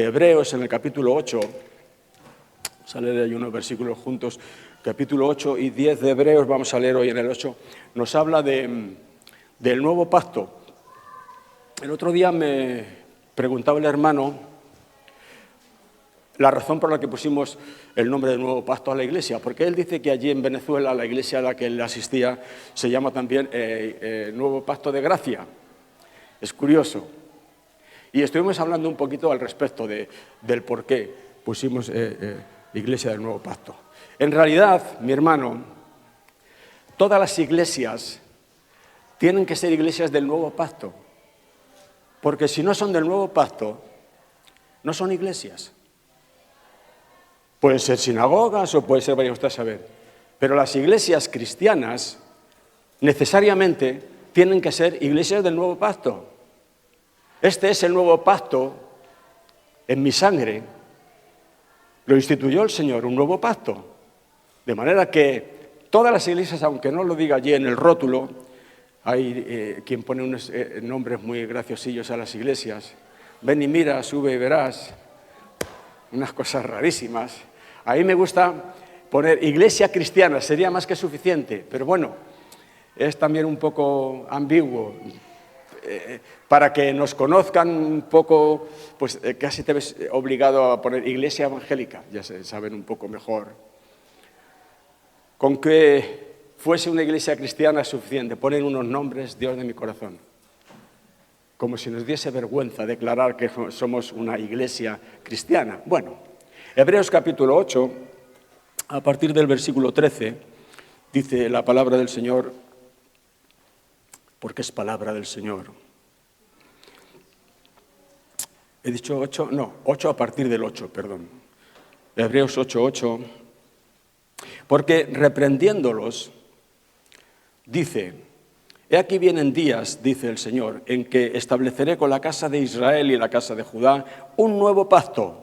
Hebreos, en el capítulo 8, vamos a leer ahí unos versículos juntos, capítulo 8 y 10 de Hebreos, vamos a leer hoy en el 8, nos habla del nuevo pacto. El otro día me preguntaba el hermano la razón por la que pusimos el nombre del nuevo pacto a la iglesia, porque él dice que allí en Venezuela la iglesia a la que él asistía se llama también Nuevo Pacto de Gracia. Es curioso. Y estuvimos hablando un poquito al respecto del por qué pusimos Iglesia del Nuevo Pacto. En realidad, mi hermano, todas las iglesias tienen que ser iglesias del Nuevo Pacto, porque si no son del Nuevo Pacto, no son iglesias. Pueden ser sinagogas o puede ser, vaya usted a saber, pero las iglesias cristianas necesariamente tienen que ser iglesias del Nuevo Pacto. Este es el nuevo pacto en mi sangre. Lo instituyó el Señor, un nuevo pacto. De manera que todas las iglesias, aunque no lo diga allí en el rótulo, hay quien pone unos nombres muy graciosillos a las iglesias. Ven y mira, sube y verás. Unas cosas rarísimas. A mí me gusta poner iglesia cristiana, sería más que suficiente, pero bueno, es también un poco ambiguo. Para que nos conozcan un poco, pues casi te ves obligado a poner iglesia evangélica, ya se saben un poco mejor. Con que fuese una iglesia cristiana es suficiente, ponen unos nombres, Dios de mi corazón, como si nos diese vergüenza declarar que somos una iglesia cristiana. Bueno, Hebreos capítulo 8, a partir del versículo 13, dice la palabra del Señor, porque es palabra del Señor. He dicho 8, no, 8 a partir del 8, perdón. Hebreos 8:8. Porque reprendiéndolos, dice, he aquí vienen días, dice el Señor, en que estableceré con la casa de Israel y la casa de Judá un nuevo pacto.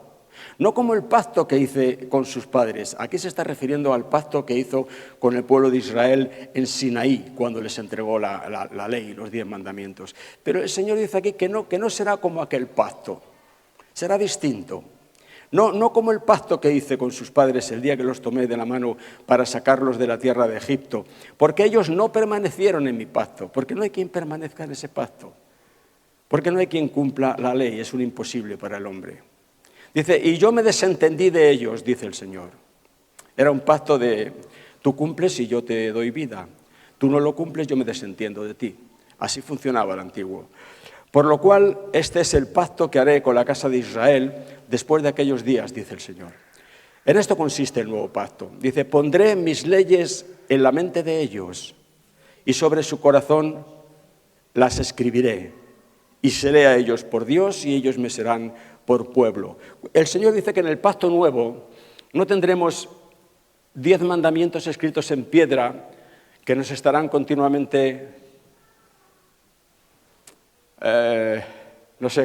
No como el pacto que hice con sus padres. Aquí se está refiriendo al pacto que hizo con el pueblo de Israel en Sinaí, cuando les entregó la ley, los 10 mandamientos. Pero el Señor dice aquí que no será como aquel pacto, será distinto. No como el pacto que hice con sus padres el día que los tomé de la mano para sacarlos de la tierra de Egipto, porque ellos no permanecieron en mi pacto, porque no hay quien permanezca en ese pacto, porque no hay quien cumpla la ley, es un imposible para el hombre. Dice, y yo me desentendí de ellos, dice el Señor. Era un pacto de, tú cumples y yo te doy vida. Tú no lo cumples, yo me desentiendo de ti. Así funcionaba el antiguo. Por lo cual, este es el pacto que haré con la casa de Israel después de aquellos días, dice el Señor. En esto consiste el nuevo pacto. Dice, pondré mis leyes en la mente de ellos y sobre su corazón las escribiré. Y seré a ellos por Dios y ellos me serán por pueblo. El Señor dice que en el pacto nuevo no tendremos 10 mandamientos escritos en piedra que nos estarán continuamente,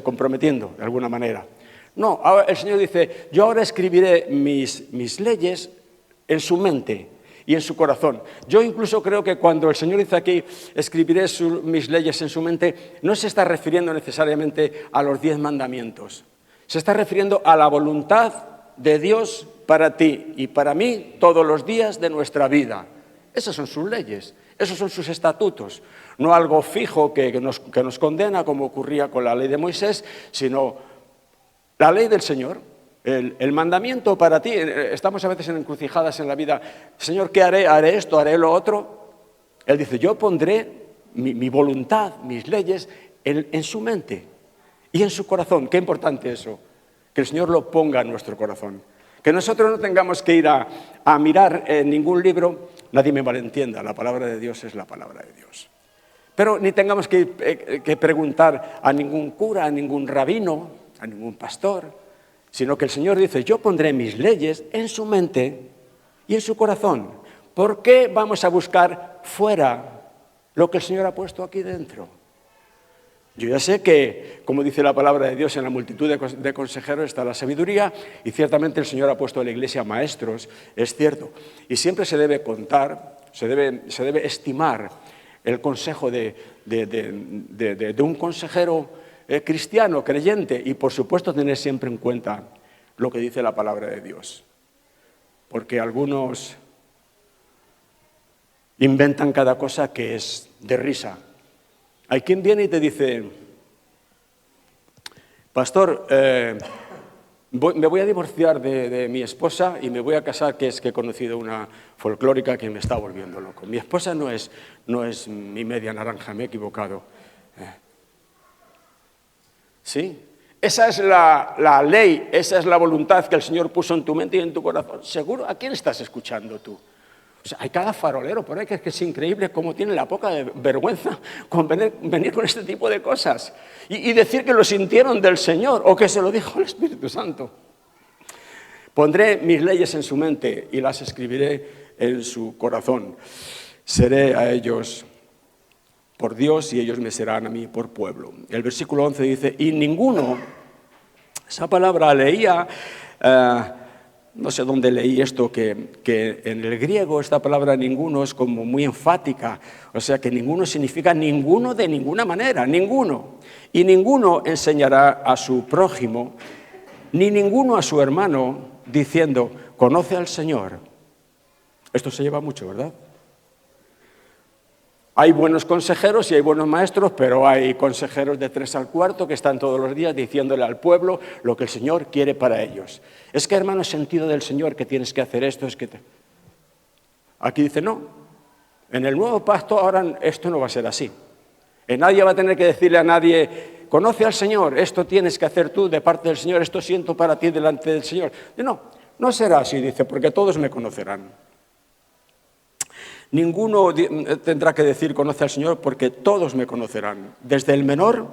comprometiendo de alguna manera. No, el Señor dice, yo ahora escribiré mis leyes en su mente y en su corazón. Yo incluso creo que cuando el Señor dice aquí, escribiré mis leyes en su mente, no se está refiriendo necesariamente a los 10 mandamientos. Se está refiriendo a la voluntad de Dios para ti y para mí todos los días de nuestra vida. Esas son sus leyes, esos son sus estatutos. No algo fijo que nos condena como ocurría con la ley de Moisés, sino la ley del Señor. El mandamiento para ti, estamos a veces en encrucijadas en la vida. Señor, ¿qué haré? ¿Haré esto? ¿Haré lo otro? Él dice, yo pondré mi voluntad, mis leyes en su mente y en su corazón. Qué importante eso, que el Señor lo ponga en nuestro corazón. Que nosotros no tengamos que ir a mirar en ningún libro, nadie me malentienda, la palabra de Dios es la palabra de Dios. Pero ni tengamos que preguntar a ningún cura, a ningún rabino, a ningún pastor, sino que el Señor dice, yo pondré mis leyes en su mente y en su corazón. ¿Por qué vamos a buscar fuera lo que el Señor ha puesto aquí dentro? Yo ya sé que, como dice la palabra de Dios, en la multitud de consejeros está la sabiduría, y ciertamente el Señor ha puesto en la iglesia maestros, es cierto. Y siempre se debe contar, se debe estimar el consejo de un consejero cristiano, creyente, y por supuesto tener siempre en cuenta lo que dice la palabra de Dios. Porque algunos inventan cada cosa que es de risa. Hay quien viene y te dice, pastor, me voy a divorciar de mi esposa y me voy a casar, que es que he conocido una folclórica que me está volviendo loco. Mi esposa no es mi media naranja, me he equivocado. ¿Sí? Esa es la ley, esa es la voluntad que el Señor puso en tu mente y en tu corazón. ¿Seguro? ¿A quién estás escuchando tú? O sea, hay cada farolero por ahí que es increíble cómo tiene la poca vergüenza con venir con este tipo de cosas y decir que lo sintieron del Señor o que se lo dijo el Espíritu Santo. Pondré mis leyes en su mente y las escribiré en su corazón. Seré a ellos por Dios y ellos me serán a mí por pueblo. El versículo 11 dice, y ninguno, esa palabra leía, no sé dónde leí esto, que en el griego esta palabra ninguno es como muy enfática, o sea que ninguno significa ninguno de ninguna manera, ninguno. Y ninguno enseñará a su prójimo, ni ninguno a su hermano, diciendo, conoce al Señor. Esto se lleva mucho, ¿verdad? Hay buenos consejeros y hay buenos maestros, pero hay consejeros de 3 al 4 que están todos los días diciéndole al pueblo lo que el Señor quiere para ellos. Es que, hermano, es sentido del Señor que tienes que hacer esto. Aquí dice, no. En el nuevo pacto ahora esto no va a ser así. Nadie va a tener que decirle a nadie, conoce al Señor, esto tienes que hacer tú de parte del Señor, esto siento para ti delante del Señor. No, no será así, dice, porque todos me conocerán. Ninguno tendrá que decir conoce al Señor porque todos me conocerán, desde el menor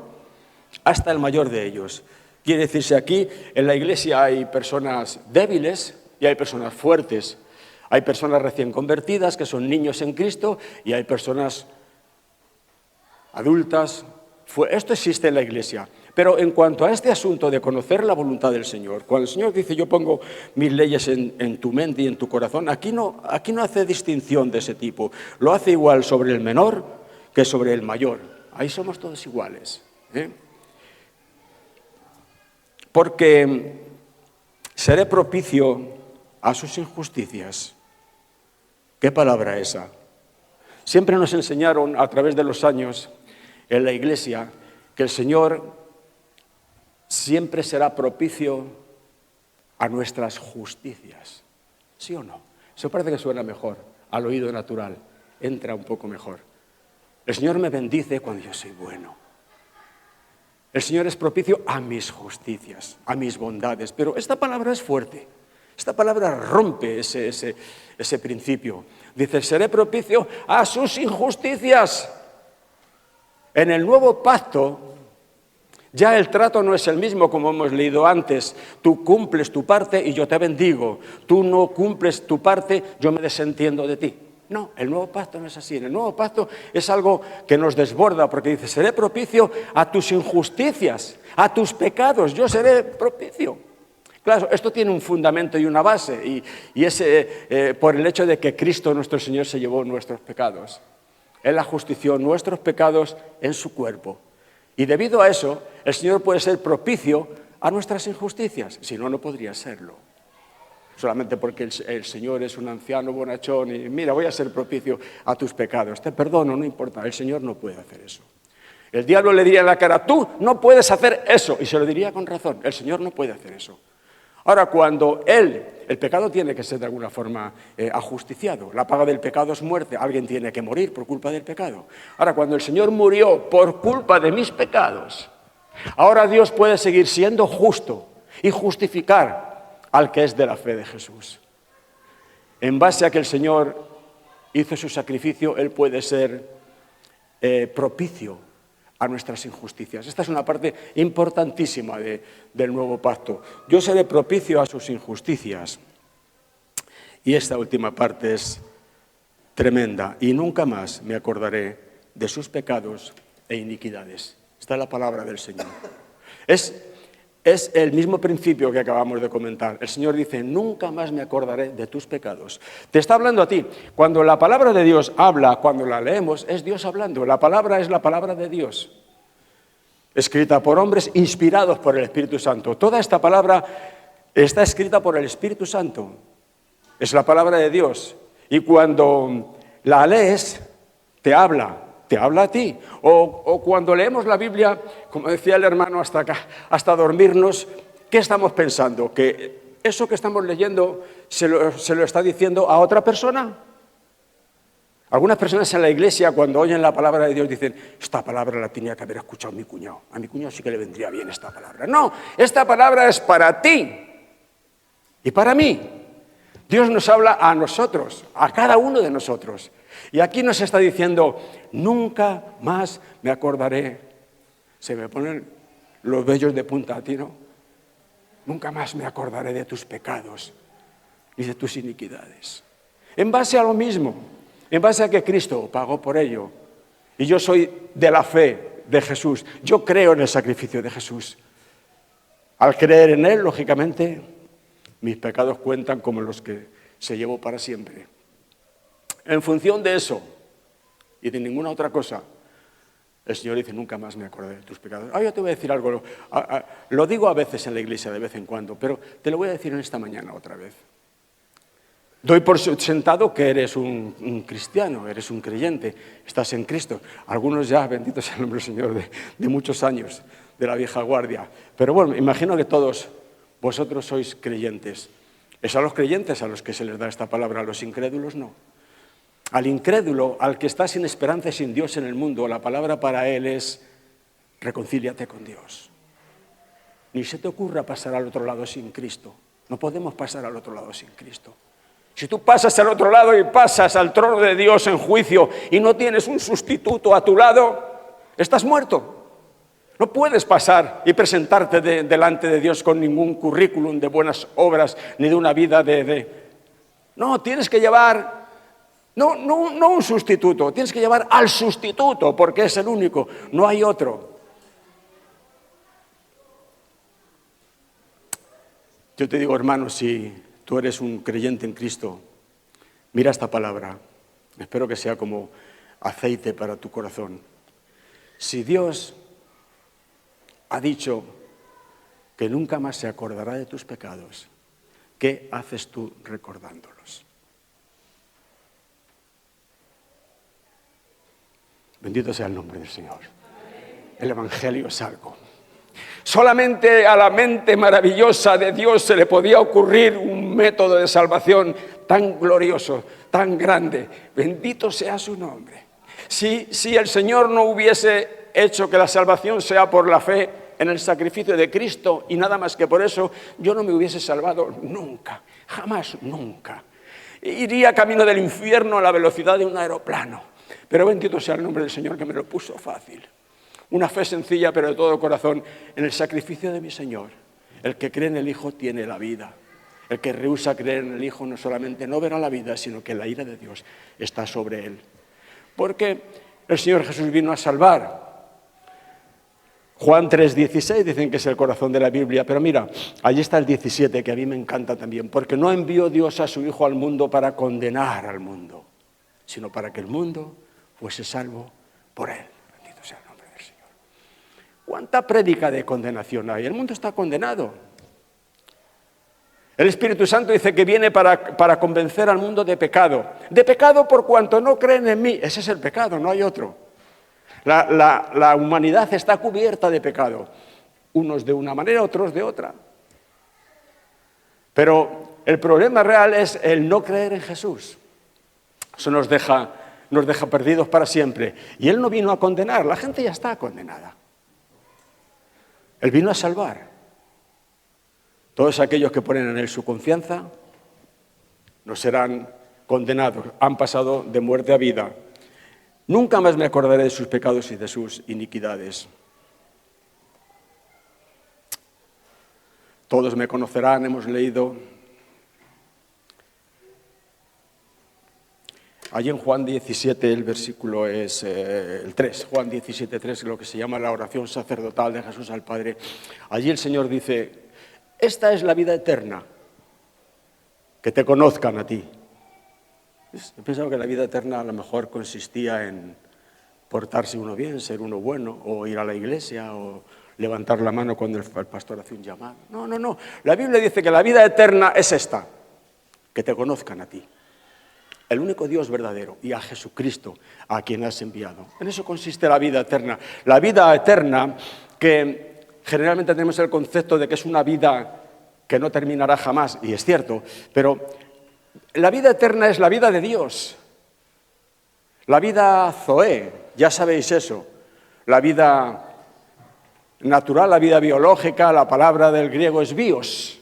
hasta el mayor de ellos. Quiere decirse aquí, en la iglesia hay personas débiles y hay personas fuertes. Hay personas recién convertidas que son niños en Cristo y hay personas adultas. Esto existe en la iglesia. Pero en cuanto a este asunto de conocer la voluntad del Señor, cuando el Señor dice yo pongo mis leyes en tu mente y en tu corazón, aquí no hace distinción de ese tipo. Lo hace igual sobre el menor que sobre el mayor. Ahí somos todos iguales. Porque seré propicio a sus injusticias. ¿Qué palabra esa? Siempre nos enseñaron a través de los años en la iglesia que el Señor siempre será propicio a nuestras justicias. ¿Sí o no? Eso parece que suena mejor, al oído natural, entra un poco mejor. El Señor me bendice cuando yo soy bueno. El Señor es propicio a mis justicias, a mis bondades. Pero esta palabra es fuerte. Esta palabra rompe ese principio. Dice, seré propicio a sus injusticias. En el nuevo pacto, ya el trato no es el mismo como hemos leído antes. Tú cumples tu parte y yo te bendigo. Tú no cumples tu parte, yo me desentiendo de ti. No, el nuevo pacto no es así. En el nuevo pacto es algo que nos desborda porque dice, seré propicio a tus injusticias, a tus pecados, yo seré propicio. Claro, esto tiene un fundamento y una base y es por el hecho de que Cristo nuestro Señor se llevó nuestros pecados. Él ajustició nuestros pecados en su cuerpo. Y debido a eso, el Señor puede ser propicio a nuestras injusticias. Si no, no podría serlo. Solamente porque el Señor es un anciano bonachón y mira, voy a ser propicio a tus pecados. Te perdono, no importa. El Señor no puede hacer eso. El diablo le diría en la cara, tú no puedes hacer eso. Y se lo diría con razón. El Señor no puede hacer eso. Ahora, cuando el pecado tiene que ser de alguna forma ajusticiado. La paga del pecado es muerte. Alguien tiene que morir por culpa del pecado. Ahora, cuando el Señor murió por culpa de mis pecados, ahora Dios puede seguir siendo justo y justificar al que es de la fe de Jesús. En base a que el Señor hizo su sacrificio, Él puede ser propicio a nuestras injusticias. Esta es una parte importantísima del nuevo pacto. Yo seré propicio a sus injusticias. Y esta última parte es tremenda. Y nunca más me acordaré de sus pecados e iniquidades. Esta es la palabra del Señor. Es el mismo principio que acabamos de comentar. El Señor dice, nunca más me acordaré de tus pecados. Te está hablando a ti. Cuando la palabra de Dios habla, cuando la leemos, es Dios hablando. La palabra es la palabra de Dios. escrita por hombres inspirados por el Espíritu Santo. Toda esta palabra está escrita por el Espíritu Santo. Es la palabra de Dios. Y cuando la lees, te habla a ti. O cuando leemos la Biblia, como decía el hermano hasta acá, hasta dormirnos, ¿qué estamos pensando? ¿Que eso que estamos leyendo se lo está diciendo a otra persona? Algunas personas en la iglesia, cuando oyen la palabra de Dios, dicen, esta palabra la tenía que haber escuchado mi cuñado. A mi cuñado sí que le vendría bien esta palabra. No, esta palabra es para ti y para mí. Dios nos habla a nosotros, a cada uno de nosotros. Y aquí nos está diciendo, nunca más me acordaré. Se me ponen los vellos de punta a ti, ¿no? Nunca más me acordaré de tus pecados y de tus iniquidades. En base a lo mismo, en base a que Cristo pagó por ello. Y yo soy de la fe de Jesús. Yo creo en el sacrificio de Jesús. Al creer en Él, lógicamente, mis pecados cuentan como los que se llevó para siempre. En función de eso y de ninguna otra cosa, el Señor dice, nunca más me acordaré de tus pecados. Yo te voy a decir algo, lo digo a veces en la iglesia de vez en cuando, pero te lo voy a decir en esta mañana otra vez. Doy por sentado que eres un cristiano, eres un creyente, estás en Cristo. Algunos ya, bendito sea el nombre del Señor, de muchos años, de la vieja guardia. Pero bueno, imagino que todos vosotros sois creyentes. Es a los creyentes a los que se les da esta palabra, a los incrédulos no. Al incrédulo, al que está sin esperanza y sin Dios en el mundo, la palabra para él es reconcíliate con Dios. Ni se te ocurra pasar al otro lado sin Cristo. No podemos pasar al otro lado sin Cristo. Si tú pasas al otro lado y pasas al trono de Dios en juicio y no tienes un sustituto a tu lado, estás muerto. No puedes pasar y presentarte delante de Dios con ningún currículum de buenas obras ni de una vida No, tienes que llevar... No un sustituto, tienes que llevar al sustituto porque es el único, no hay otro. Yo te digo, hermano, si tú eres un creyente en Cristo, mira esta palabra, espero que sea como aceite para tu corazón. Si Dios ha dicho que nunca más se acordará de tus pecados, ¿qué haces tú recordándolos? Bendito sea el nombre del Señor. El Evangelio es algo. Solamente a la mente maravillosa de Dios se le podía ocurrir un método de salvación tan glorioso, tan grande. Bendito sea su nombre. Si el Señor no hubiese hecho que la salvación sea por la fe en el sacrificio de Cristo y nada más que por eso, yo no me hubiese salvado nunca, jamás, nunca. Iría camino del infierno a la velocidad de un aeroplano. Pero bendito sea el nombre del Señor que me lo puso fácil. Una fe sencilla pero de todo corazón en el sacrificio de mi Señor. El que cree en el Hijo tiene la vida. El que rehúsa creer en el Hijo no solamente no verá la vida, sino que la ira de Dios está sobre él. Porque el Señor Jesús vino a salvar. Juan 3:16 dicen que es el corazón de la Biblia, pero mira, allí está el 17 que a mí me encanta también. Porque no envió Dios a su Hijo al mundo para condenar al mundo, sino para que el mundo fuese salvo por él. Bendito sea el nombre del Señor. ¿Cuánta prédica de condenación hay? El mundo está condenado. El Espíritu Santo dice que viene para convencer al mundo de pecado. De pecado por cuanto no creen en mí. Ese es el pecado, no hay otro. La humanidad está cubierta de pecado. Unos de una manera, otros de otra. Pero el problema real es el no creer en Jesús. Eso nos deja perdidos para siempre. Y Él no vino a condenar, la gente ya está condenada. Él vino a salvar. Todos aquellos que ponen en Él su confianza no serán condenados, han pasado de muerte a vida. Nunca más me acordaré de sus pecados y de sus iniquidades. Todos me conocerán, hemos leído. Allí en Juan 17, el versículo es el 3, Juan 17, 3, lo que se llama la oración sacerdotal de Jesús al Padre. Allí el Señor dice, esta es la vida eterna, que te conozcan a ti. He pensado que la vida eterna a lo mejor consistía en portarse uno bien, ser uno bueno, o ir a la iglesia, o levantar la mano cuando el pastor hace un llamado. No, no, no. La Biblia dice que la vida eterna es esta, que te conozcan a ti, el único Dios verdadero, y a Jesucristo, a quien has enviado. En eso consiste la vida eterna. La vida eterna, que generalmente tenemos el concepto de que es una vida que no terminará jamás, y es cierto, pero la vida eterna es la vida de Dios. La vida zoé, ya sabéis eso, la vida natural, la vida biológica, la palabra del griego es bios,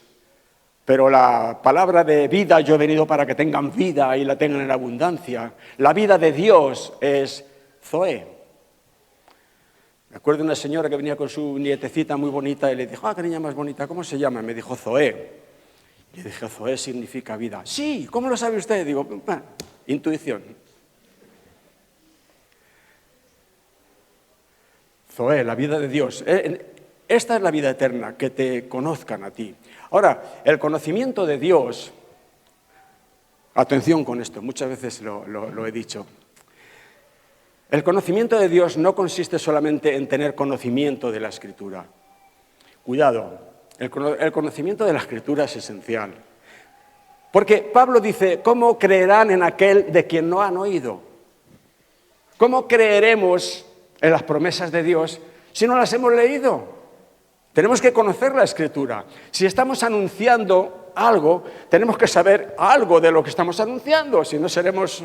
pero la palabra de vida, yo he venido para que tengan vida y la tengan en abundancia. La vida de Dios es zoé. Me acuerdo de una señora que venía con su nietecita muy bonita y le dijo, qué niña más bonita, ¿cómo se llama? Me dijo Zoé. Y le dije, Zoé significa vida. Sí, ¿cómo lo sabe usted? Digo, intuición. Zoé, la vida de Dios. Esta es la vida eterna, que te conozcan a ti. Ahora, el conocimiento de Dios, atención con esto, muchas veces lo he dicho. El conocimiento de Dios no consiste solamente en tener conocimiento de la Escritura. Cuidado, el conocimiento de la Escritura es esencial. Porque Pablo dice, ¿cómo creerán en aquel de quien no han oído? ¿Cómo creeremos en las promesas de Dios si no las hemos leído? Tenemos que conocer la Escritura. Si estamos anunciando algo, tenemos que saber algo de lo que estamos anunciando, si no seremos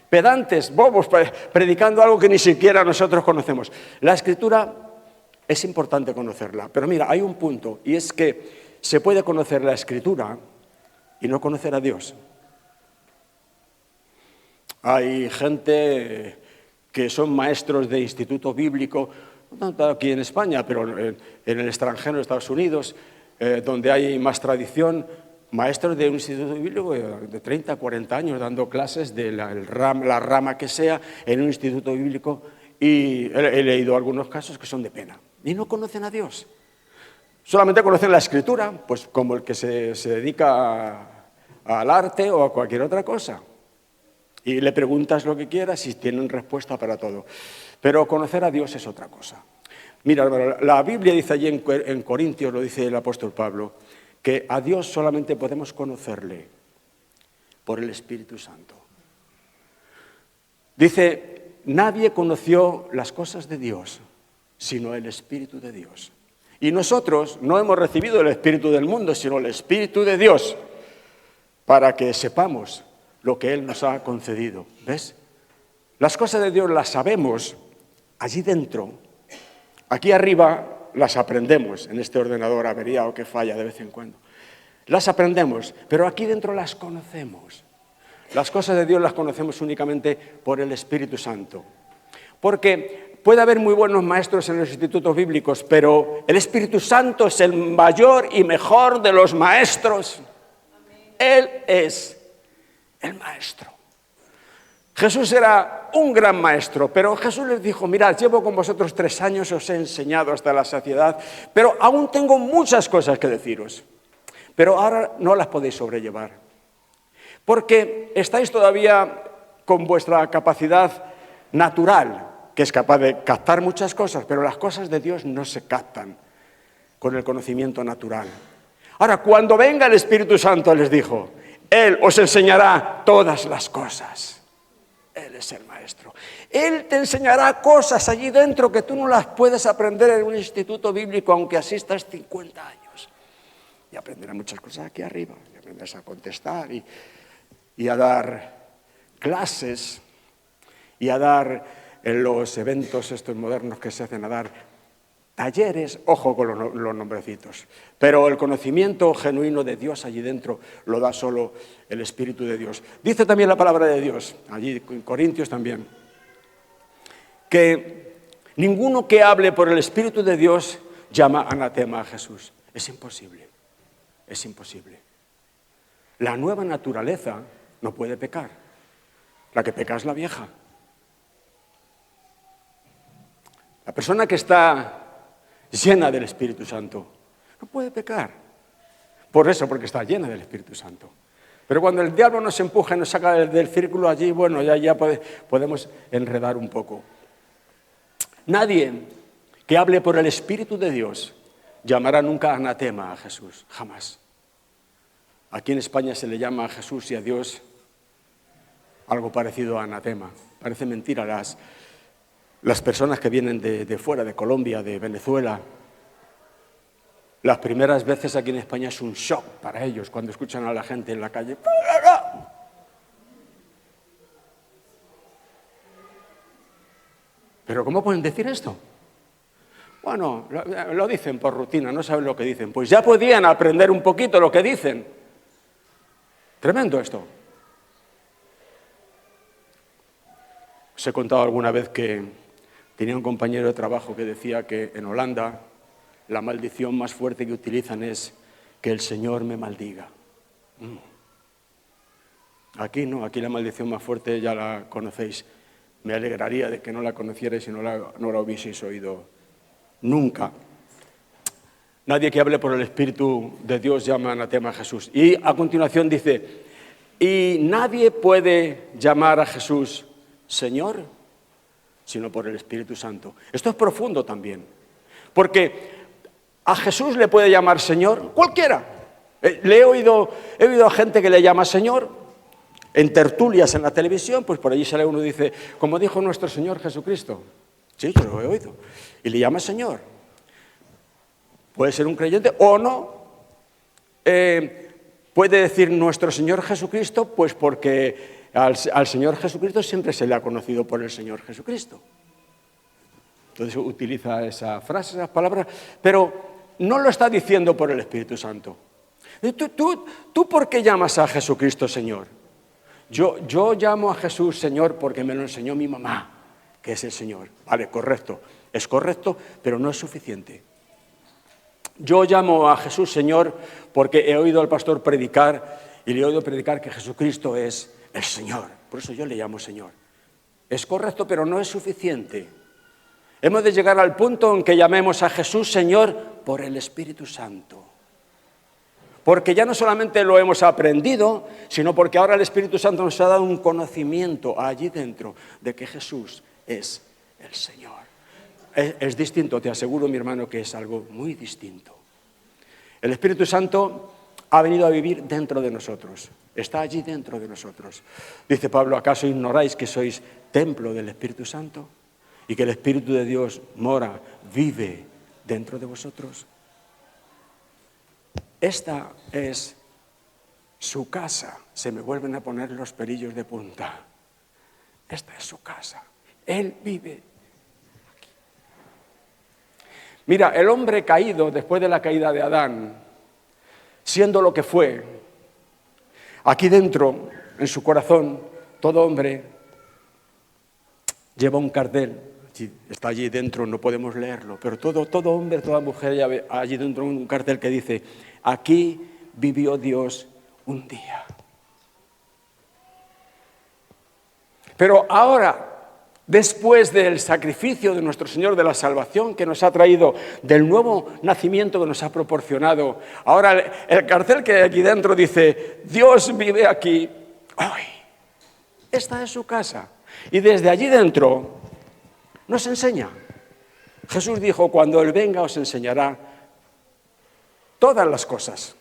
pedantes, bobos, predicando algo que ni siquiera nosotros conocemos. La Escritura es importante conocerla, pero mira, hay un punto, y es que se puede conocer la Escritura y no conocer a Dios. Hay gente que son maestros de instituto bíblico, no tanto aquí en España, pero en el extranjero, en Estados Unidos, donde hay más tradición, maestros de un instituto bíblico de 30, 40 años dando clases de la rama que sea en un instituto bíblico, y he leído algunos casos que son de pena. Y no conocen a Dios. Solamente conocen la Escritura, pues como el que se dedica al arte o a cualquier otra cosa. Y le preguntas lo que quieras y tienen respuesta para todo. Pero conocer a Dios es otra cosa. Mira, la Biblia dice allí en Corintios, lo dice el apóstol Pablo, que a Dios solamente podemos conocerle por el Espíritu Santo. Dice, nadie conoció las cosas de Dios, sino el Espíritu de Dios. Y nosotros no hemos recibido el Espíritu del mundo, sino el Espíritu de Dios, para que sepamos lo que Él nos ha concedido. ¿Ves? Las cosas de Dios las sabemos allí dentro. Aquí arriba las aprendemos en este ordenador averiado que falla de vez en cuando. Las aprendemos, pero aquí dentro las conocemos. Las cosas de Dios las conocemos únicamente por el Espíritu Santo. Porque puede haber muy buenos maestros en los institutos bíblicos, pero el Espíritu Santo es el mayor y mejor de los maestros. Él es el maestro. Jesús era un gran maestro, pero Jesús les dijo, mirad, llevo con vosotros 3 años, os he enseñado hasta la saciedad, pero aún tengo muchas cosas que deciros, pero ahora no las podéis sobrellevar, porque estáis todavía con vuestra capacidad natural, que es capaz de captar muchas cosas, pero las cosas de Dios no se captan con el conocimiento natural. Ahora, cuando venga el Espíritu Santo, les dijo, Él os enseñará todas las cosas. Él es el maestro. Él te enseñará cosas allí dentro que tú no las puedes aprender en un instituto bíblico, aunque asistas 50 años. Y aprenderás muchas cosas aquí arriba. Y aprenderás a contestar y a dar clases y a dar en los eventos estos modernos que se hacen, a dar talleres, ojo con los nombrecitos. Pero el conocimiento genuino de Dios allí dentro lo da solo el Espíritu de Dios. Dice también la palabra de Dios, allí en Corintios también, que ninguno que hable por el Espíritu de Dios llama anatema a Jesús. Es imposible, es imposible. La nueva naturaleza no puede pecar. La que peca es la vieja. La persona que está llena del Espíritu Santo no puede pecar. Por eso, porque está llena del Espíritu Santo. Pero cuando el diablo nos empuja y nos saca del círculo allí, bueno, ya podemos enredar un poco. Nadie que hable por el Espíritu de Dios llamará nunca anatema a Jesús, jamás. Aquí en España se le llama a Jesús y a Dios algo parecido a anatema. Parece mentira, las personas que vienen de fuera, de Colombia, de Venezuela, las primeras veces aquí en España es un shock para ellos cuando escuchan a la gente en la calle. ¿Pero cómo pueden decir esto? Bueno, lo dicen por rutina, no saben lo que dicen. Pues ya podían aprender un poquito lo que dicen. Tremendo esto. Os he contado alguna vez que tenía un compañero de trabajo que decía que en Holanda la maldición más fuerte que utilizan es que el Señor me maldiga. Aquí no, aquí la maldición más fuerte ya la conocéis. Me alegraría de que no la conocierais y no la hubieseis oído nunca. Nadie que hable por el Espíritu de Dios llama anatema a Jesús. Y a continuación dice, y nadie puede llamar a Jesús Señor, sino por el Espíritu Santo. Esto es profundo también, porque a Jesús le puede llamar Señor cualquiera. He oído a gente que le llama Señor en tertulias en la televisión, pues por allí sale uno y dice, como dijo nuestro Señor Jesucristo. Sí, yo lo he oído. Y le llama Señor. Puede ser un creyente o no. Puede decir nuestro Señor Jesucristo, pues porque al Señor Jesucristo siempre se le ha conocido por el Señor Jesucristo. Entonces utiliza esa frase, esas palabras, pero no lo está diciendo por el Espíritu Santo. ¿Tú por qué llamas a Jesucristo Señor? Yo llamo a Jesús Señor porque me lo enseñó mi mamá, que es el Señor. Vale, correcto. Es correcto, pero no es suficiente. Yo llamo a Jesús Señor porque he oído al pastor predicar y le he oído predicar que Jesucristo es el Señor. Por eso yo le llamo Señor. Es correcto, pero no es suficiente. Hemos de llegar al punto en que llamemos a Jesús Señor por el Espíritu Santo. Porque ya no solamente lo hemos aprendido, sino porque ahora el Espíritu Santo nos ha dado un conocimiento allí dentro de que Jesús es el Señor. Es distinto, te aseguro, mi hermano, que es algo muy distinto. El Espíritu Santo ha venido a vivir dentro de nosotros, está allí dentro de nosotros. Dice Pablo, ¿acaso ignoráis que sois templo del Espíritu Santo? Y que el Espíritu de Dios mora, vive dentro de vosotros. Esta es su casa. Se me vuelven a poner los pelillos de punta. Esta es su casa. Él vive aquí. Mira, el hombre caído después de la caída de Adán, siendo lo que fue, aquí dentro, en su corazón, todo hombre lleva un cartel. Está allí dentro, no podemos leerlo, pero todo hombre, toda mujer lleva allí dentro un cartel que dice: aquí vivió Dios un día. Pero ahora, después del sacrificio de nuestro Señor, de la salvación que nos ha traído, del nuevo nacimiento que nos ha proporcionado, ahora el cartel que hay aquí dentro dice: Dios vive aquí hoy. Esta es su casa. Y desde allí dentro nos enseña. Jesús dijo: cuando Él venga os enseñará todas las cosas.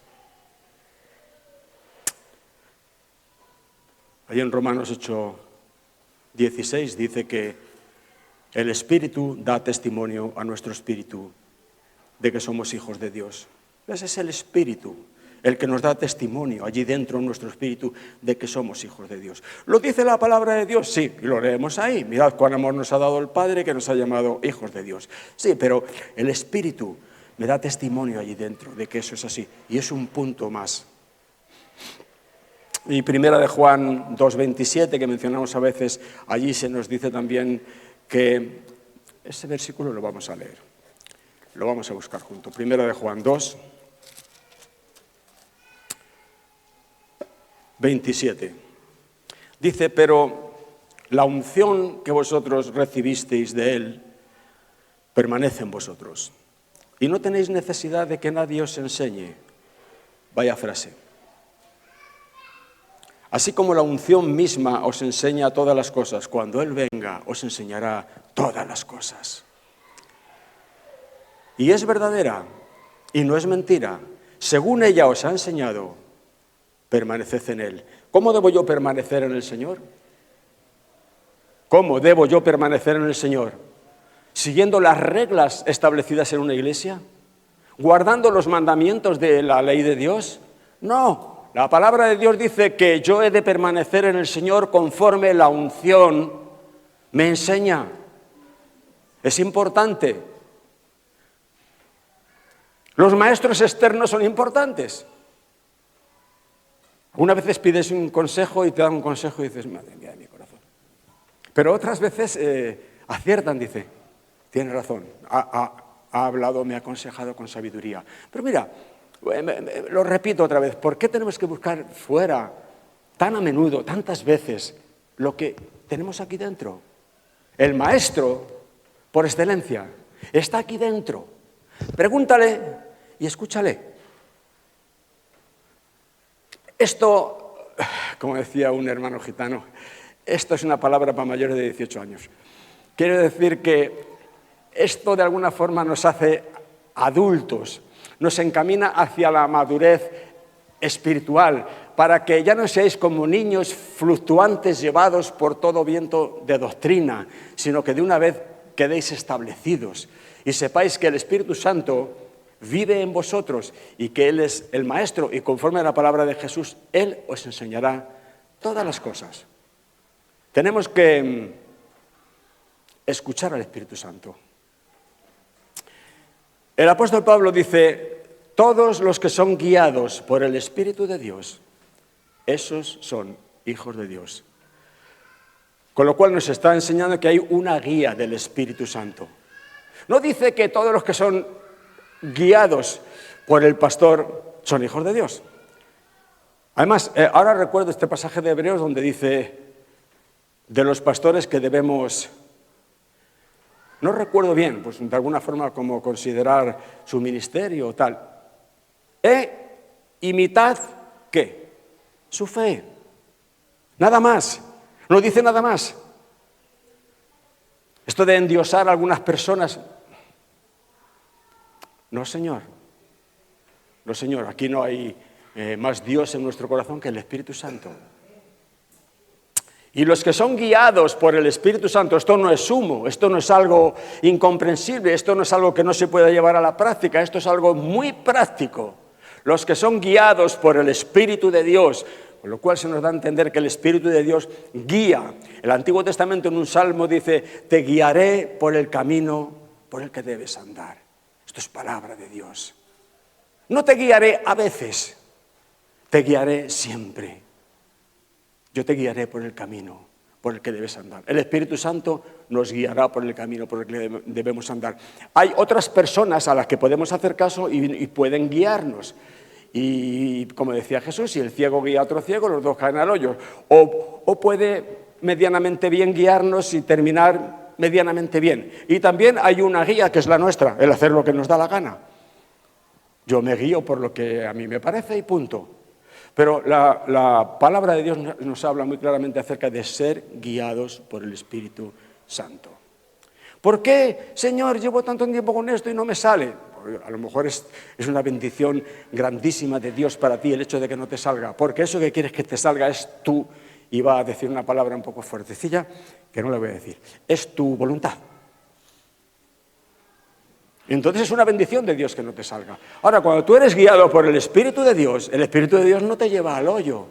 Ahí en Romanos 8:16 dice que el Espíritu da testimonio a nuestro espíritu de que somos hijos de Dios. Ese es el Espíritu, el que nos da testimonio allí dentro en nuestro espíritu de que somos hijos de Dios. ¿Lo dice la palabra de Dios? Sí, y lo leemos ahí. Mirad cuán amor nos ha dado el Padre, que nos ha llamado hijos de Dios. Sí, pero el Espíritu me da testimonio allí dentro de que eso es así. Y es un punto más. Y primera de Juan 2:27, que mencionamos a veces, allí se nos dice también que ese versículo lo vamos a leer. Lo vamos a buscar juntos. Primera de Juan 2:27. Dice: pero la unción que vosotros recibisteis de Él permanece en vosotros. Y no tenéis necesidad de que nadie os enseñe. Vaya frase. Así como la unción misma os enseña todas las cosas, cuando Él venga os enseñará todas las cosas. y es verdadera y no es mentira, según ella os ha enseñado, permaneced en él. ¿Cómo debo yo permanecer en el Señor? ¿Cómo debo yo permanecer en el Señor? ¿Siguiendo las reglas establecidas en una iglesia? ¿Guardando los mandamientos de la ley de Dios? No, la palabra de Dios dice que yo he de permanecer en el Señor conforme la unción me enseña. Es importante. Los maestros externos son importantes. Algunas veces pides un consejo y te dan un consejo y dices, madre mía de mi corazón. Pero otras veces aciertan, dice, tiene razón, ha hablado, me ha aconsejado con sabiduría. Pero mira, lo repito otra vez, ¿por qué tenemos que buscar fuera tan a menudo, tantas veces, lo que tenemos aquí dentro? El maestro, por excelencia, está aquí dentro. Pregúntale y escúchale. Esto, como decía un hermano gitano, esto es una palabra para mayores de 18 años. Quiero decir que esto de alguna forma nos hace adultos, nos encamina hacia la madurez espiritual, para que ya no seáis como niños fluctuantes llevados por todo viento de doctrina, sino que de una vez quedéis establecidos y sepáis que el Espíritu Santo vive en vosotros y que Él es el Maestro y conforme a la palabra de Jesús, Él os enseñará todas las cosas. Tenemos que escuchar al Espíritu Santo. El apóstol Pablo dice, todos los que son guiados por el Espíritu de Dios, esos son hijos de Dios. Con lo cual nos está enseñando que hay una guía del Espíritu Santo. No dice que todos los que son guiados por el pastor son hijos de Dios. Además, ahora recuerdo este pasaje de Hebreos donde dice de los pastores que debemos, no recuerdo bien, pues de alguna forma como considerar su ministerio o tal. Imitad, ¿qué? Su fe. Nada más. No dice nada más. Esto de endiosar a algunas personas. No, Señor. No, Señor. Aquí no hay más Dios en nuestro corazón que el Espíritu Santo. Y los que son guiados por el Espíritu Santo, esto no es sumo, esto no es algo incomprensible, esto no es algo que no se pueda llevar a la práctica, esto es algo muy práctico. Los que son guiados por el Espíritu de Dios, con lo cual se nos da a entender que el Espíritu de Dios guía. El Antiguo Testamento en un salmo dice, te guiaré por el camino por el que debes andar. Esto es palabra de Dios. No te guiaré a veces, te guiaré siempre. Yo te guiaré por el camino por el que debes andar. El Espíritu Santo nos guiará por el camino por el que debemos andar. Hay otras personas a las que podemos hacer caso y pueden guiarnos. Y como decía Jesús, si el ciego guía a otro ciego, los dos caen al hoyo. O puede medianamente bien guiarnos y terminar medianamente bien. Y también hay una guía que es la nuestra, el hacer lo que nos da la gana. Yo me guío por lo que a mí me parece y punto. Pero la palabra de Dios nos habla muy claramente acerca de ser guiados por el Espíritu Santo. ¿Por qué, Señor, llevo tanto tiempo con esto y no me sale? Porque a lo mejor es una bendición grandísima de Dios para ti el hecho de que no te salga. Porque eso que quieres que te salga es tú, y va a decir una palabra un poco fuertecilla, que no le voy a decir, es tu voluntad. Entonces es una bendición de Dios que no te salga. Ahora, cuando tú eres guiado por el Espíritu de Dios, el Espíritu de Dios no te lleva al hoyo.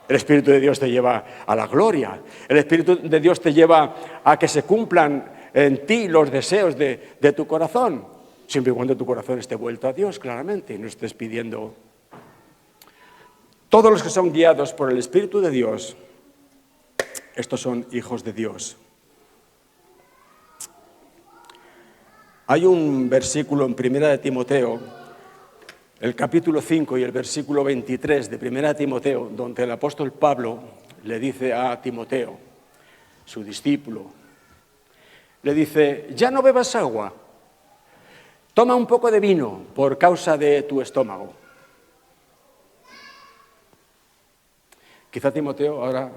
El Espíritu de Dios te lleva a la gloria. El Espíritu de Dios te lleva a que se cumplan en ti los deseos de tu corazón. Siempre y cuando tu corazón esté vuelto a Dios, claramente, y no estés pidiendo. Todos los que son guiados por el Espíritu de Dios, estos son hijos de Dios. Hay un versículo en Primera de Timoteo, el capítulo 5 y el versículo 23 de Primera de Timoteo, donde el apóstol Pablo le dice a Timoteo, su discípulo, le dice, ya no bebas agua, toma un poco de vino por causa de tu estómago. Quizá Timoteo, ahora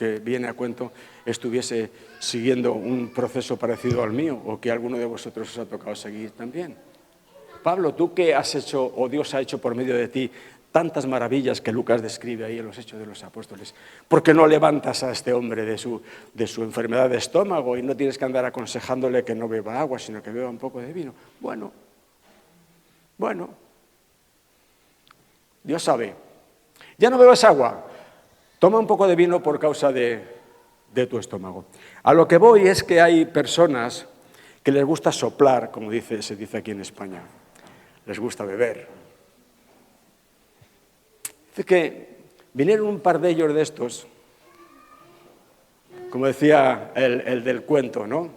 que viene a cuento estuviese siguiendo un proceso parecido al mío o que alguno de vosotros os ha tocado seguir también. Pablo, tú que has hecho, o Dios ha hecho por medio de ti, tantas maravillas que Lucas describe ahí en los Hechos de los Apóstoles, ¿por qué no levantas a este hombre de su enfermedad de estómago y no tienes que andar aconsejándole que no beba agua, sino que beba un poco de vino? Bueno, Dios sabe. Ya no bebas agua, toma un poco de vino por causa de tu estómago. A lo que voy es que hay personas que les gusta soplar, como se dice aquí en España, les gusta beber. Dice que vinieron un par de ellos de estos, como decía el del cuento, ¿no?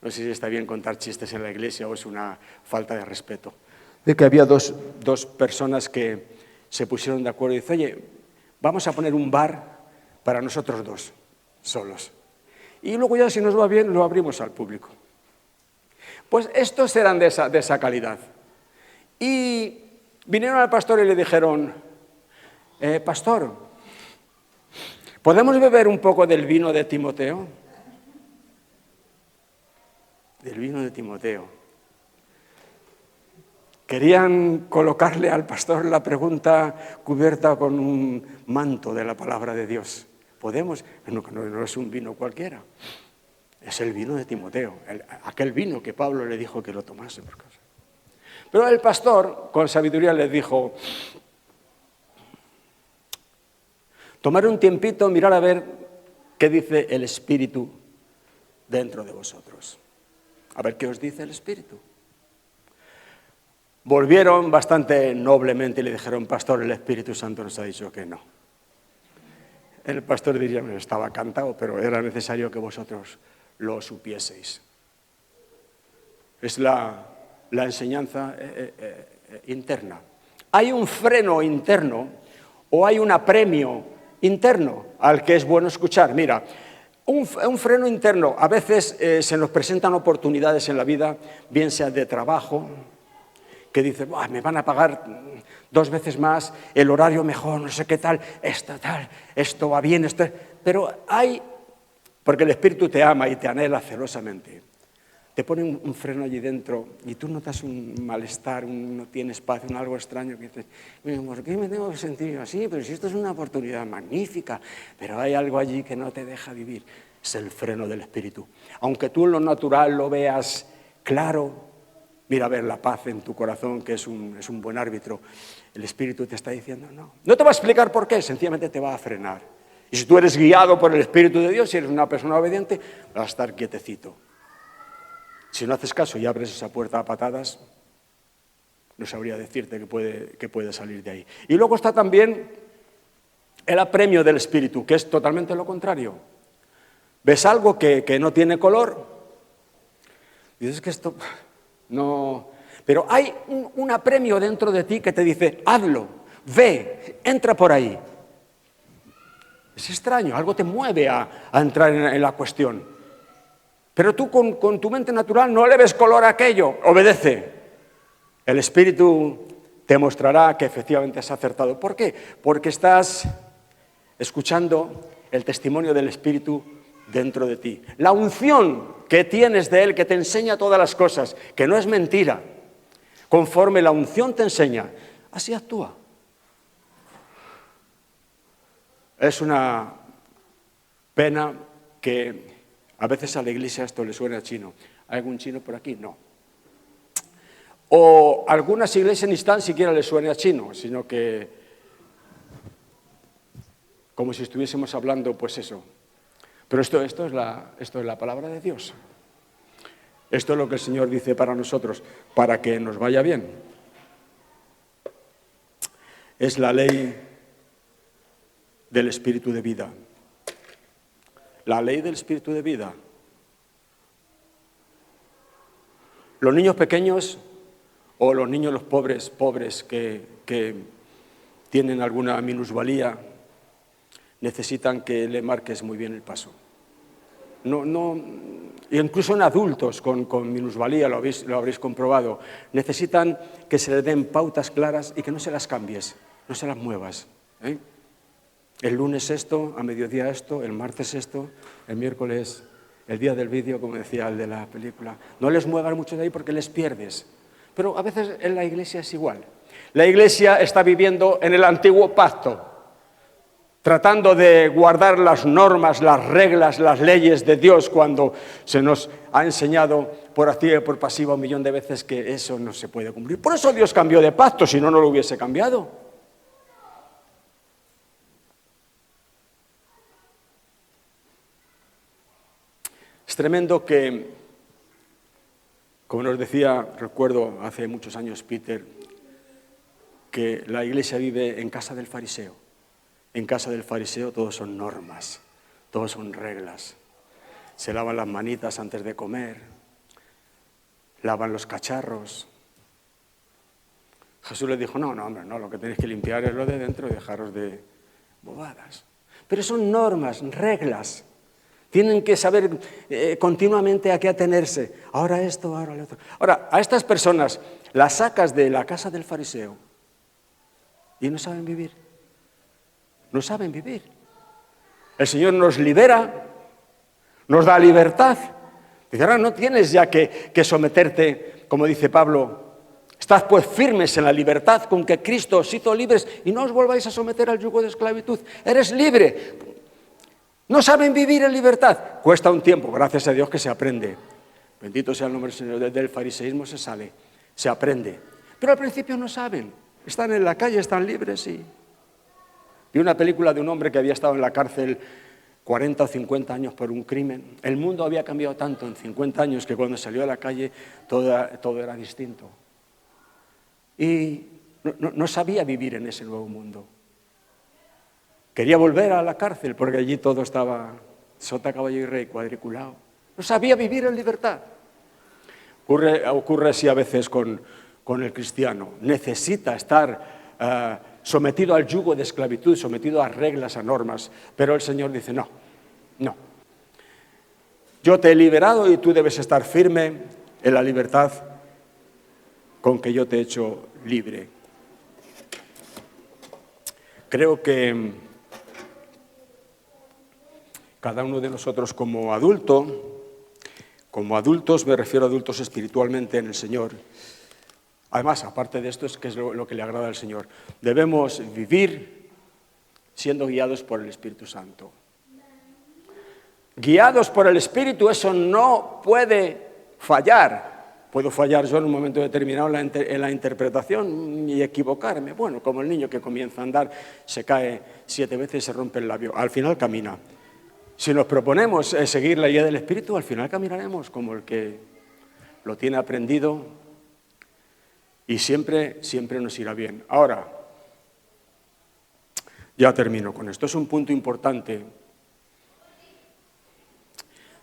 No sé si está bien contar chistes en la iglesia o es una falta de respeto. De que había dos personas que se pusieron de acuerdo y dice, oye, vamos a poner un bar para nosotros dos, solos. Y luego ya si nos va bien lo abrimos al público. Pues estos eran de esa calidad. Y vinieron al pastor y le dijeron, pastor, ¿podemos beber un poco del vino de Timoteo? Del vino de Timoteo. Querían colocarle al pastor la pregunta cubierta con un manto de la palabra de Dios. ¿Podemos? No es un vino cualquiera. Es el vino de Timoteo, aquel vino que Pablo le dijo que lo tomase por causa. Pero el pastor, con sabiduría, les dijo, tomar un tiempito, mirar a ver qué dice el Espíritu dentro de vosotros. A ver qué os dice el Espíritu. Volvieron bastante noblemente y le dijeron, pastor, el Espíritu Santo nos ha dicho que no. El pastor diría, me estaba cantado, pero era necesario que vosotros lo supieseis. Es la enseñanza interna. Hay un freno interno o hay un apremio interno al que es bueno escuchar. Mira, un freno interno, a veces se nos presentan oportunidades en la vida, bien sea de trabajo, que dice, me van a pagar 2 veces más, el horario mejor, no sé qué tal, esto va bien, pero hay, porque el Espíritu te ama y te anhela celosamente, te pone un freno allí dentro y tú notas un malestar, no tienes paz, algo extraño que dices, ¿por qué me tengo que sentir así? Pero si esto es una oportunidad magnífica, pero hay algo allí que no te deja vivir. Es el freno del Espíritu. Aunque tú en lo natural lo veas claro, mira a ver la paz en tu corazón, que es un buen árbitro. El Espíritu te está diciendo no. No te va a explicar por qué, sencillamente te va a frenar. Y si tú eres guiado por el Espíritu de Dios, si eres una persona obediente, vas a estar quietecito. Si no haces caso y abres esa puerta a patadas, no sabría decirte que puede salir de ahí. Y luego está también el apremio del Espíritu, que es totalmente lo contrario. Ves algo que no tiene color, y dices que esto no... Pero hay un apremio dentro de ti que te dice, hazlo, ve, entra por ahí. Es extraño, algo te mueve a entrar en la cuestión. Pero tú con tu mente natural no le ves color a aquello, obedece. El Espíritu te mostrará que efectivamente has acertado. ¿Por qué? Porque estás escuchando el testimonio del Espíritu dentro de ti. La unción que tienes de Él, que te enseña todas las cosas, que no es mentira. Conforme la unción te enseña, así actúa. Es una pena que a veces a la iglesia esto le suena chino. ¿Hay algún chino por aquí? No. O algunas iglesias ni tan siquiera les suena a chino, sino que como si estuviésemos hablando, pues eso. Pero esto es la palabra de Dios. Esto es lo que el Señor dice para nosotros, para que nos vaya bien. Es la ley del Espíritu de vida. La ley del Espíritu de vida. Los niños pequeños o los niños los pobres que tienen alguna minusvalía necesitan que le marques muy bien el paso. Incluso en adultos con minusvalía, lo habréis comprobado, necesitan que se les den pautas claras y que no se las cambies, no se las muevas. El lunes esto, a mediodía esto, el martes esto, el miércoles, el día del vídeo, como decía el de la película. No les muevas mucho de ahí porque les pierdes. Pero a veces en la iglesia es igual. La iglesia está viviendo en el antiguo pacto, tratando de guardar las normas, las reglas, las leyes de Dios, cuando se nos ha enseñado por activa y por pasiva 1.000.000 de veces que eso no se puede cumplir. Por eso Dios cambió de pacto, si no, no lo hubiese cambiado. Es tremendo que, como nos decía, recuerdo hace muchos años Peter, que la iglesia vive en casa del fariseo. En casa del fariseo todos son normas, todos son reglas. Se lavan las manitas antes de comer, lavan los cacharros. Jesús les dijo, no, hombre, no, lo que tenéis que limpiar es lo de dentro y dejaros de bobadas. Pero son normas, reglas. Tienen que saber continuamente a qué atenerse. Ahora esto, ahora lo otro. Ahora, a estas personas las sacas de la casa del fariseo y no saben vivir. No saben vivir. El Señor nos libera, nos da libertad. Dice, ahora no tienes ya que someterte, como dice Pablo, estad pues firmes en la libertad con que Cristo os hizo libres y no os volváis a someter al yugo de esclavitud. Eres libre. No saben vivir en libertad. Cuesta un tiempo, gracias a Dios que se aprende. Bendito sea el nombre del Señor. Desde el fariseísmo se sale, se aprende. Pero al principio no saben. Están en la calle, están libres y... Vi una película de un hombre que había estado en la cárcel 40 o 50 años por un crimen. El mundo había cambiado tanto en 50 años que cuando salió a la calle todo era distinto. Y no sabía vivir en ese nuevo mundo. Quería volver a la cárcel porque allí todo estaba sota, caballo y rey, cuadriculado. No sabía vivir en libertad. Ocurre así a veces con el cristiano. Necesita estar sometido al yugo de esclavitud, sometido a reglas, a normas. Pero el Señor dice, no. Yo te he liberado y tú debes estar firme en la libertad con que yo te he hecho libre. Creo que cada uno de nosotros como adultos, me refiero a adultos espiritualmente en el Señor. Además, aparte de esto, es que es lo que le agrada al Señor. Debemos vivir siendo guiados por el Espíritu Santo. Guiados por el Espíritu, eso no puede fallar. Puedo fallar yo en un momento determinado en la interpretación y equivocarme. Bueno, como el niño que comienza a andar, se cae 7 veces y se rompe el labio. Al final camina. Si nos proponemos seguir la guía del Espíritu, al final caminaremos como el que lo tiene aprendido. Y siempre nos irá bien. Ahora, ya termino con esto. Es un punto importante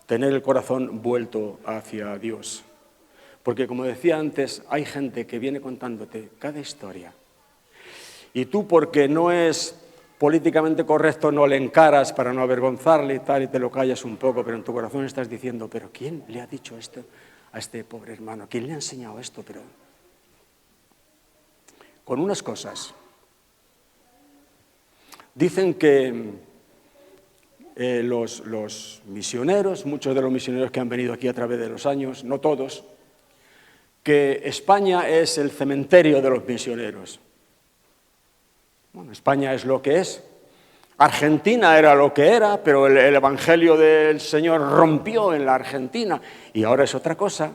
tener el corazón vuelto hacia Dios. Porque, como decía antes, hay gente que viene contándote cada historia. Y tú, porque no es políticamente correcto, no le encaras para no avergonzarle y tal, y te lo callas un poco, pero en tu corazón estás diciendo, ¿pero quién le ha dicho esto a este pobre hermano? ¿Quién le ha enseñado esto? Pero con unas cosas. Dicen que los misioneros, muchos de los misioneros que han venido aquí a través de los años, no todos, que España es el cementerio de los misioneros. Bueno, España es lo que es. Argentina era lo que era, pero el Evangelio del Señor rompió en la Argentina y ahora es otra cosa.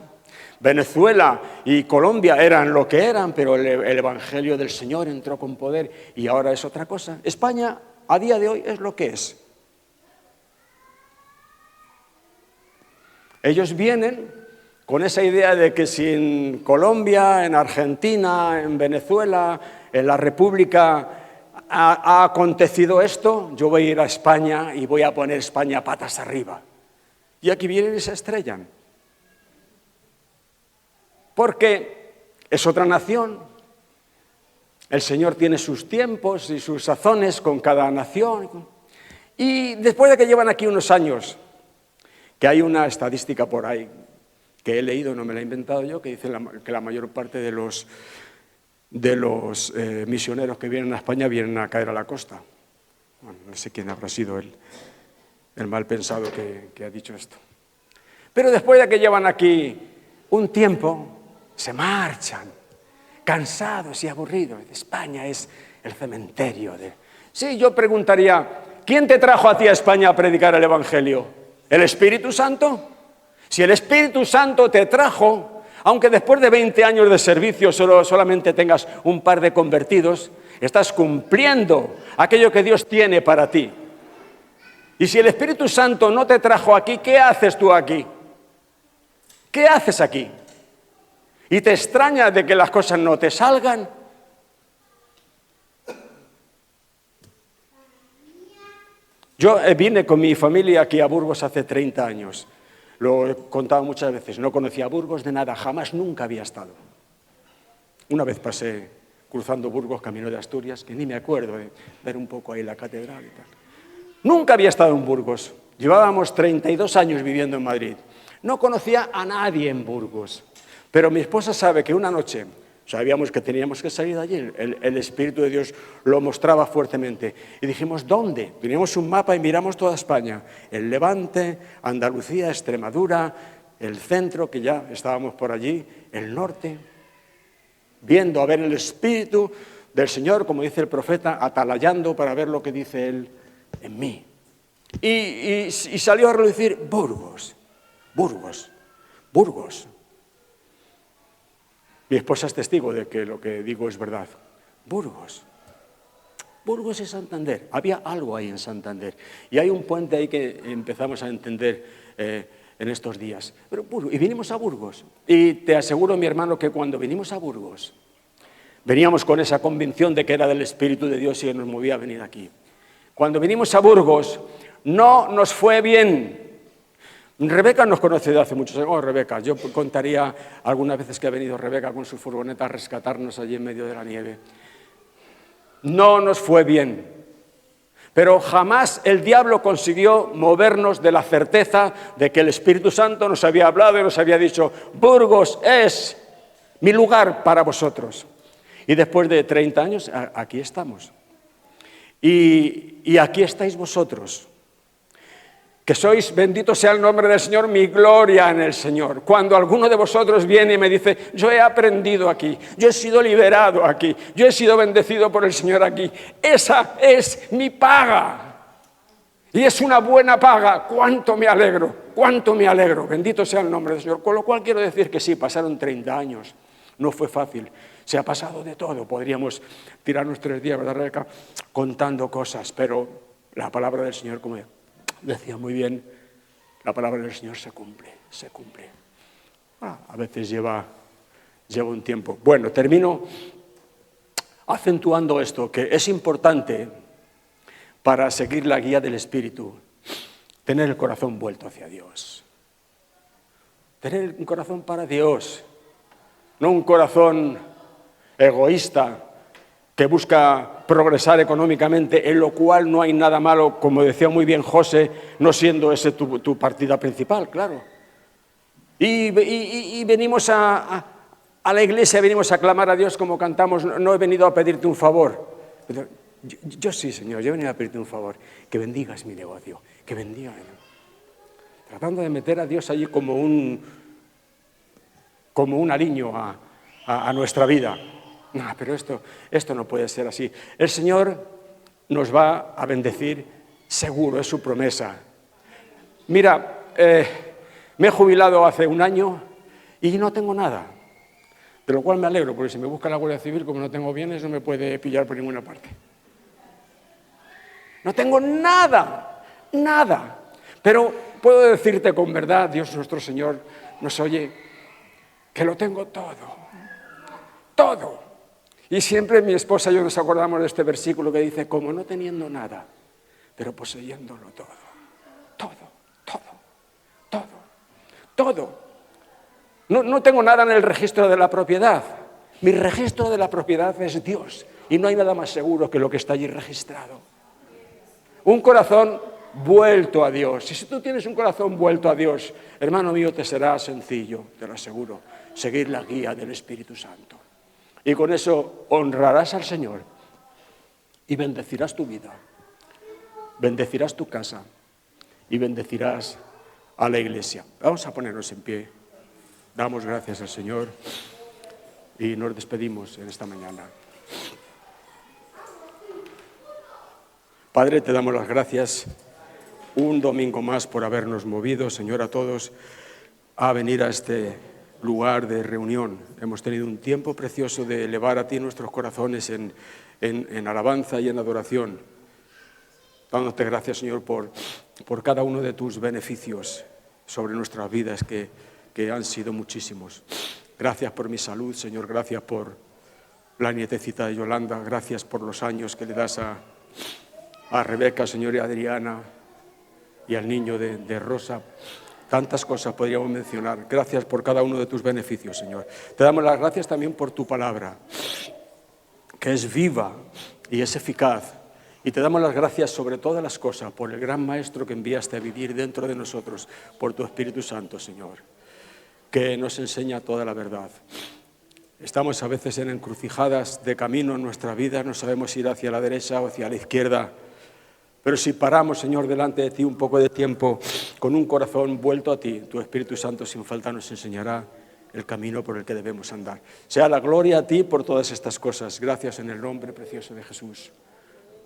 Venezuela y Colombia eran lo que eran, pero el Evangelio del Señor entró con poder y ahora es otra cosa. España, a día de hoy, es lo que es. Ellos vienen con esa idea de que si en Colombia, en Argentina, en Venezuela, en la República ha acontecido esto, yo voy a ir a España y voy a poner España patas arriba. Y aquí vienen y se estrellan. Porque es otra nación. El Señor tiene sus tiempos y sus sazones con cada nación. Y después de que llevan aquí unos años, que hay una estadística por ahí que he leído, no me la he inventado yo, que dice que la mayor parte de los misioneros que vienen a España vienen a caer a la costa. Bueno, no sé quién habrá sido el mal pensado que ha dicho esto. Pero después de que llevan aquí un tiempo, se marchan, cansados y aburridos. España es el cementerio de... Sí, yo preguntaría, ¿quién te trajo a ti a España a predicar el Evangelio? ¿El Espíritu Santo? Si el Espíritu Santo te trajo, aunque después de 20 años de servicio solamente tengas un par de convertidos, estás cumpliendo aquello que Dios tiene para ti. Y si el Espíritu Santo no te trajo aquí, ¿qué haces tú aquí? ¿Qué haces aquí? ¿Y te extraña de que las cosas no te salgan? Yo vine con mi familia aquí a Burgos hace 30 años. Lo he contado muchas veces. No conocía Burgos de nada, jamás, nunca había estado. Una vez pasé cruzando Burgos, camino de Asturias, que ni me acuerdo de ver un poco ahí la catedral y tal. Nunca había estado en Burgos. Llevábamos 32 años viviendo en Madrid. No conocía a nadie en Burgos. Pero mi esposa sabe que una noche sabíamos que teníamos que salir de allí. El Espíritu de Dios lo mostraba fuertemente. Y dijimos, ¿dónde? Teníamos un mapa y miramos toda España. El Levante, Andalucía, Extremadura, el centro, que ya estábamos por allí, el norte. Viendo a ver el Espíritu del Señor, como dice el profeta, atalayando para ver lo que dice Él en mí. Y salió a relucir Burgos, Burgos, Burgos. Mi esposa es testigo de que lo que digo es verdad. Burgos. Burgos y Santander. Había algo ahí en Santander. Y hay un puente ahí que empezamos a entender en estos días. Y vinimos a Burgos. Y te aseguro, mi hermano, que cuando vinimos a Burgos, veníamos con esa convicción de que era del Espíritu de Dios y que nos movía a venir aquí. Cuando vinimos a Burgos, no nos fue bien. Rebeca nos conoce de hace muchos años. Oh, Rebeca, yo contaría algunas veces que ha venido Rebeca con su furgoneta a rescatarnos allí en medio de la nieve. No nos fue bien, pero jamás el diablo consiguió movernos de la certeza de que el Espíritu Santo nos había hablado y nos había dicho, Burgos es mi lugar para vosotros. Y después de 30 años, aquí estamos. Y aquí estáis vosotros. Que sois, bendito sea el nombre del Señor, mi gloria en el Señor. Cuando alguno de vosotros viene y me dice, yo he aprendido aquí, yo he sido liberado aquí, yo he sido bendecido por el Señor aquí, esa es mi paga. Y es una buena paga. Cuánto me alegro, bendito sea el nombre del Señor. Con lo cual quiero decir que sí, pasaron 30 años, no fue fácil, se ha pasado de todo. Podríamos tirarnos 3 días, ¿verdad, Rebeca?, contando cosas, pero la palabra del Señor, como decía muy bien, la palabra del Señor se cumple, se cumple. A veces lleva un tiempo. Bueno, termino acentuando esto, que es importante para seguir la guía del Espíritu, tener el corazón vuelto hacia Dios. Tener un corazón para Dios, no un corazón egoísta, que busca progresar económicamente, en lo cual no hay nada malo, como decía muy bien José, no siendo ese tu partida principal, claro. Y venimos a la iglesia, venimos a clamar a Dios como cantamos, no he venido a pedirte un favor. Yo sí, Señor, yo he venido a pedirte un favor, que bendigas mi negocio, que bendiga. Tratando de meter a Dios allí como un aliño a nuestra vida. No, pero esto no puede ser así. El Señor nos va a bendecir seguro, es su promesa. Mira, me he jubilado hace 1 año y no tengo nada, de lo cual me alegro, porque si me busca la Guardia Civil, como no tengo bienes, no me puede pillar por ninguna parte. No tengo nada, nada. Pero puedo decirte con verdad, Dios nuestro Señor nos oye, que lo tengo todo, todo. Y siempre mi esposa y yo nos acordamos de este versículo que dice, como no teniendo nada, pero poseyéndolo todo. Todo, todo, todo, todo. No tengo nada en el registro de la propiedad. Mi registro de la propiedad es Dios. Y no hay nada más seguro que lo que está allí registrado. Un corazón vuelto a Dios. Y si tú tienes un corazón vuelto a Dios, hermano mío, te será sencillo, te lo aseguro, seguir la guía del Espíritu Santo. Y con eso honrarás al Señor y bendecirás tu vida. bendecirás tu casa y bendecirás a la iglesia. Vamos a ponernos en pie. Damos gracias al Señor y nos despedimos en esta mañana. Padre, te damos las gracias un domingo más por habernos movido, Señor, a todos a venir a este lugar de reunión. Hemos tenido un tiempo precioso de elevar a ti nuestros corazones en alabanza y en adoración, dándote gracias, Señor, por cada uno de tus beneficios sobre nuestras vidas, que han sido muchísimos. Gracias por mi salud, Señor, gracias por la nietecita de Yolanda, gracias por los años que le das a Rebeca, Señor, y a Adriana, y al niño de Rosa. Tantas cosas podríamos mencionar. Gracias por cada uno de tus beneficios, Señor. Te damos las gracias también por tu palabra, que es viva y es eficaz. Y te damos las gracias sobre todas las cosas por el gran Maestro que enviaste a vivir dentro de nosotros, por tu Espíritu Santo, Señor, que nos enseña toda la verdad. Estamos a veces en encrucijadas de camino en nuestra vida, no sabemos ir hacia la derecha o hacia la izquierda. Pero si paramos, Señor, delante de ti un poco de tiempo, con un corazón vuelto a ti, tu Espíritu Santo sin falta nos enseñará el camino por el que debemos andar. Sea la gloria a ti por todas estas cosas. Gracias en el nombre precioso de Jesús.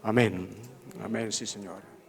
Amén. Amén, sí, Señor.